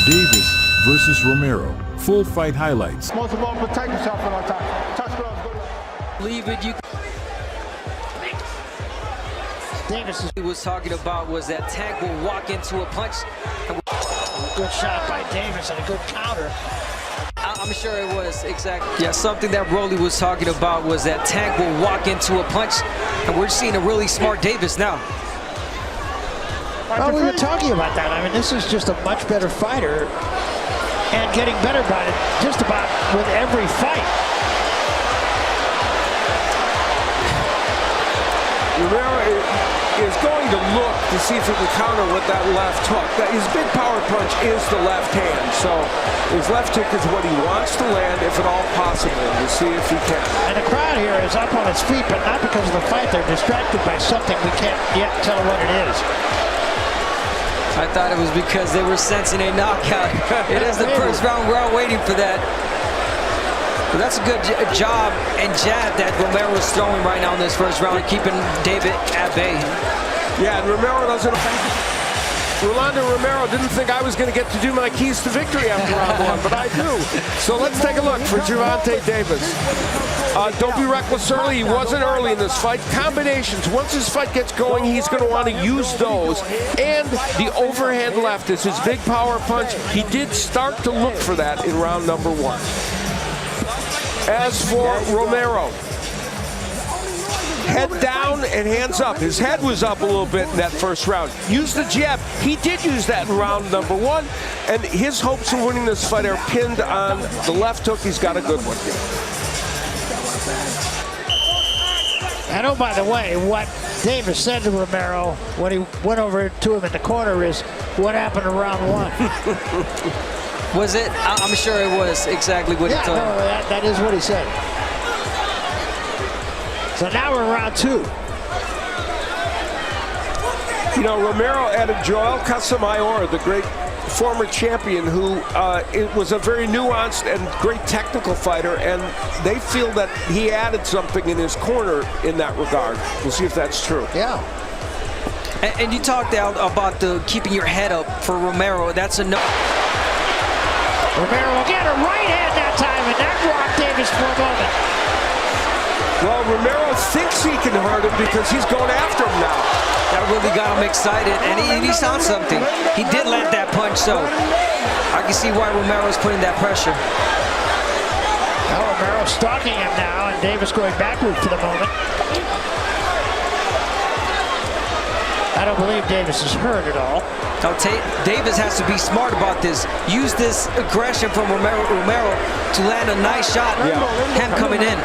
Davis versus Romero. Full fight highlights. Most of all, protect yourself at all times. Touch gloves. Leave it. You. Davis was talking about was that Tank will walk into a punch. Good shot by Davis and a good counter. I'm sure it was exactly. Yeah, something that Rolly was talking about was that Tank will walk into a punch, and we're seeing a really smart Davis now. Well, we were talking about that. I mean, this is just a much better fighter and getting better about it just about with every fight. Romero is going to look to see if he can counter with that left hook. His big power punch is the left hand, so his left hook is what he wants to land, if at all possible, to see if he can. And the crowd here is up on its feet, but not because of the fight. They're distracted by something we can't yet tell what it is. I thought it was because they were sensing a knockout. It is the first round. We're all waiting for that. But that's a good job and jab that Romero is throwing right now in this first round, keeping David at bay. Yeah, and Romero doesn't. Rolando Romero didn't think I was going to get to do my keys to victory after round one, but I do. So let's take a look for Gervonta Davis. Don't be reckless early. He wasn't early in this fight. Combinations. Once his fight gets going, he's going to want to use those. And the overhand left is his big power punch. He did start to look for that in round number one. As for Romero, head down and hands up. His head was up a little bit in that first round. Use the jab. He did use that in round number one, and his hopes of winning this fight are pinned on the left hook. He's got a good one. And oh, by the way, what Davis said to Romero when he went over to him in the corner is, what happened in round one? Was it? I'm sure it was exactly what he told him. No, that is what he said. So now we're in round two. You know, Romero added Joel Casamayor, the great former champion, who it was a very nuanced and great technical fighter, and they feel that he added something in his corner in that regard. We'll see if that's true. Yeah. And you talked out about the keeping your head up for Romero. That's a no. Romero will get a right hand that time, and that rocked Davis for a moment. Well, Romero thinks he can hurt him because he's going after him now. That really got him excited, and he saw something. He did land that punch, so I can see why Romero's putting that pressure. Now Romero stalking him now, and Davis going backward for the moment. I don't believe Davis is hurt at all. Now, Davis has to be smart about this. Use this aggression from Romero to land a nice shot. Yeah. Him coming in.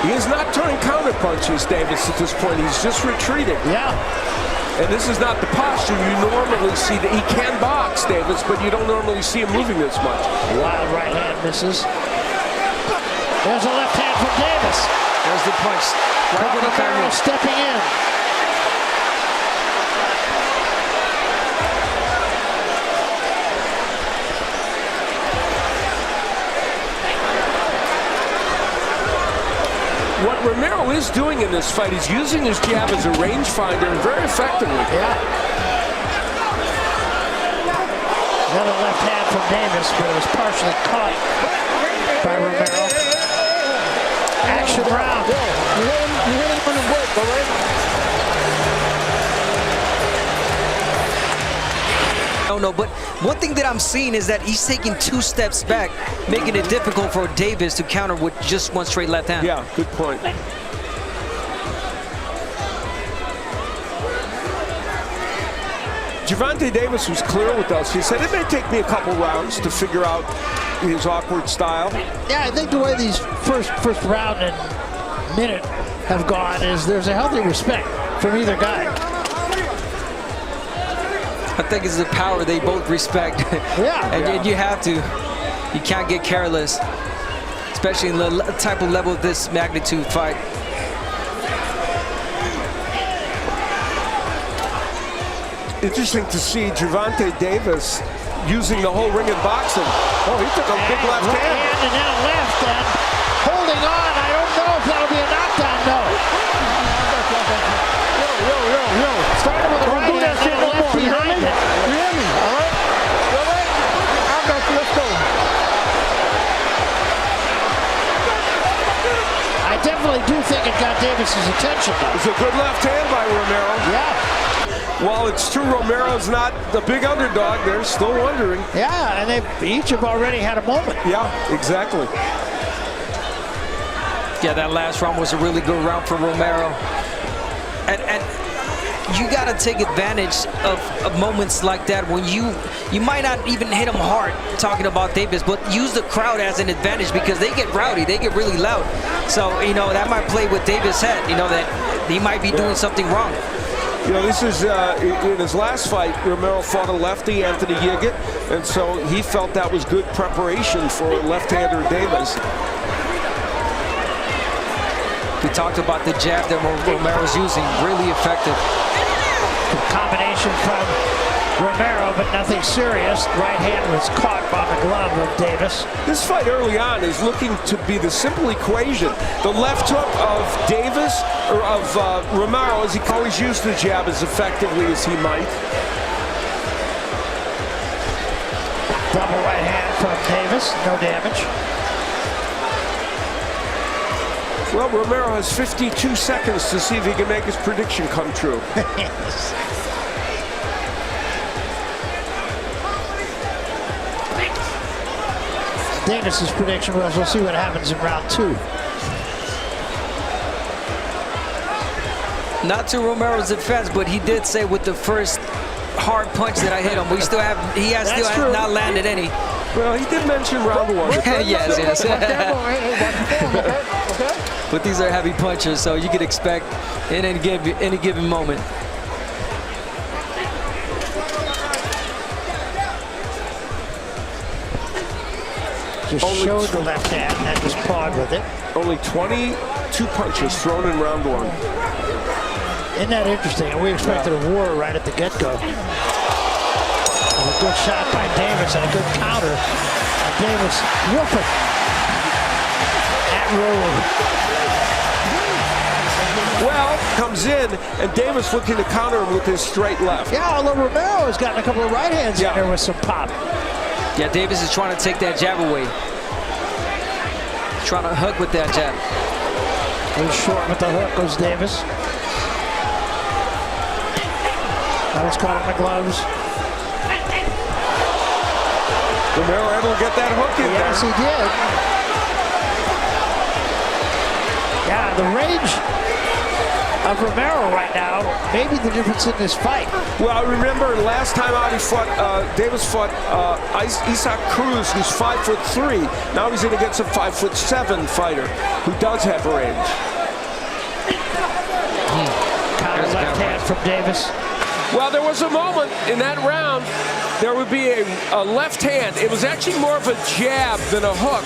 He is not throwing counter punches, Davis, at this point. He's just retreating. Yeah. And this is not the posture you normally see. That he can box, Davis, but you don't normally see him moving this much. Wild right hand misses. There's a left hand from Davis. There's the punch. Right when he Romero stepping in. What Romero is doing in this fight is using his jab as a rangefinder and very effectively. Yeah. Another left hand from Davis, but it was partially caught by Romero. Action round. No, but one thing that I'm seeing is that he's taking 2 steps back, making it difficult for Davis to counter with just one straight left hand. Yeah, good point. Gervonta Davis was clear with us. He said, it may take me a couple rounds to figure out his awkward style. Yeah, I think the way these first round and minute have gone is there's a healthy respect from either guy. I think it's the power they both respect. Yeah. And you have to. You can't get careless, especially in the type of level of this magnitude fight. Interesting to see Gervonta Davis using the whole ring in boxing. Oh, he took a big left right hand. And then a left, and holding on. I don't know if that'll be a knockdown, no. Started with a right hand and a left behind it. You hear me? All right? Davis's attention, though. It's a good left hand by Romero. Yeah. While it's true Romero's not the big underdog, they're still wondering. Yeah, and they each have already had a moment. Yeah, exactly. Yeah, that last round was a really good round for Romero. And you got to take advantage of moments like that when you might not even hit them hard, talking about Davis, but use the crowd as an advantage because they get rowdy, they get really loud. So, you know, that might play with Davis' head, you know, that he might be doing something wrong. You know, this is, in his last fight, Romero fought a lefty, Anthony Yiggett, and so he felt that was good preparation for left-hander Davis. We talked about the jab that Romero's using, really effective. Combination from Romero, but nothing serious. Right hand was caught by the glove of Davis. This fight early on is looking to be the simple equation. The left hook of Davis, or of Romero, as he always used the jab as effectively as he might. Double right hand from Davis, no damage. Well, Romero has 52 seconds to see if he can make his prediction come true. Yes. Davis's prediction was, we'll see what happens in round 2. Not to Romero's defense, but he did say with the first hard punch that I hit him, he has not landed any. Well, he did mention round 1. yes. Okay? But these are heavy punches, so you could expect in any given moment. Just showed the left hand and just pawed with it. Only 22 punches thrown in round 1. Isn't that interesting? And we expected a war right at the get-go. A good shot by Davis and a good counter. And Davis whooping at Rowe. Well, comes in, and Davis looking to counter him with his straight left. Yeah, although Romero has gotten a couple of right hands in there with some pop. Yeah, Davis is trying to take that jab away. Trying to hook with that jab. Goes short with the hook, goes Davis. That was caught in the gloves. Romero able to get that hook in there. Yes, he did. Yeah, the range of Romero right now may be the difference in this fight. Well, I remember last time out he fought, Davis fought Isaac Cruz, who's 5'3". Now he's in against a 5'7" fighter who does have range. Counter left hand from Davis. Well, there was a moment in that round, there would be a left hand. It was actually more of a jab than a hook.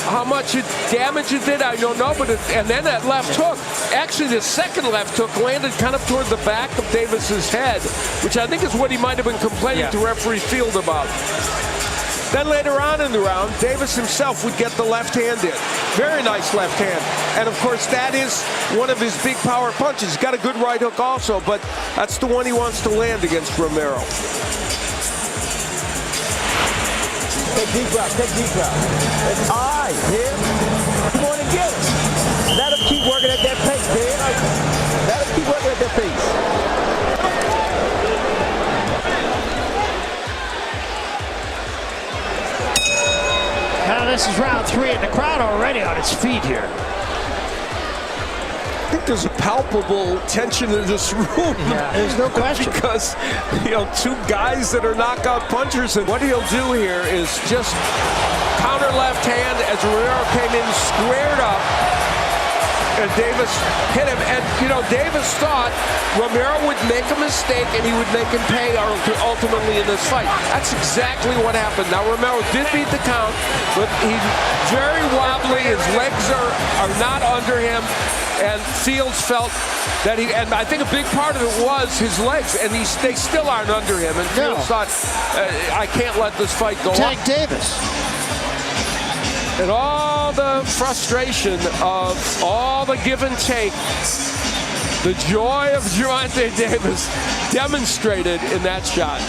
How much damage it did, I don't know, but and then that left hook, actually the second left hook landed kind of toward the back of Davis's head, which I think is what he might have been complaining to referee Field about. Then later on in the round, Davis himself would get the left hand in. Very nice left hand. And of course, that is one of his big power punches. He's got a good right hook also, but that's the one he wants to land against Romero. Take deep breath, take deep breath. All right, Dib. Come on and get it. Let him keep working at that pace, Dib. Let him keep working at that pace. Now this is round 3 and the crowd already on its feet here. I think there's a palpable tension in this room. Yeah, there's no question. Because, you know, two guys that are knockout punchers, and what he'll do here is just counter left hand as Romero came in squared up, and Davis hit him. And, you know, Davis thought Romero would make a mistake and he would make him pay ultimately in this fight. That's exactly what happened. Now, Romero did beat the count, but he's very wobbly. His legs are not under him. And Fields felt that and I think a big part of it was his legs, and they still aren't under him. And Fields thought, I can't let this fight go on. Davis. And all the frustration of all the give and take, the joy of Gervonta Davis demonstrated in that shot.